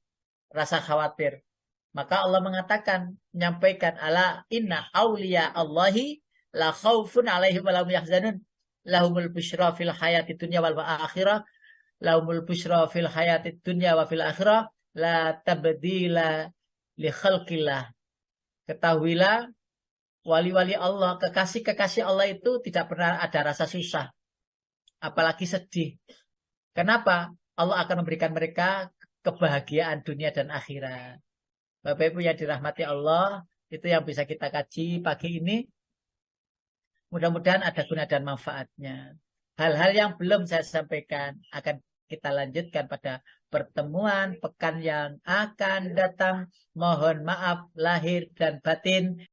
rasa khawatir. Maka Allah mengatakan, menyampaikan ala inna awliya Allahi la khawfun alaihim wa lahum yahzanun. Lahumul busyra fil hayati dunya wal akhirah. Lahumul busyra fil hayati dunya wa fil akhirah. La tabdila li khalqillah. Ketahuilah, wali-wali Allah, kekasih-kekasih Allah itu tidak pernah ada rasa susah. Apalagi sedih. Kenapa? Allah akan memberikan mereka kebahagiaan dunia dan akhirat. Bapak Ibu yang dirahmati Allah, itu yang bisa kita kaji pagi ini. Mudah-mudahan ada guna dan manfaatnya. Hal-hal yang belum saya sampaikan akan kita lanjutkan pada pertemuan pekan yang akan datang. Mohon maaf lahir dan batin.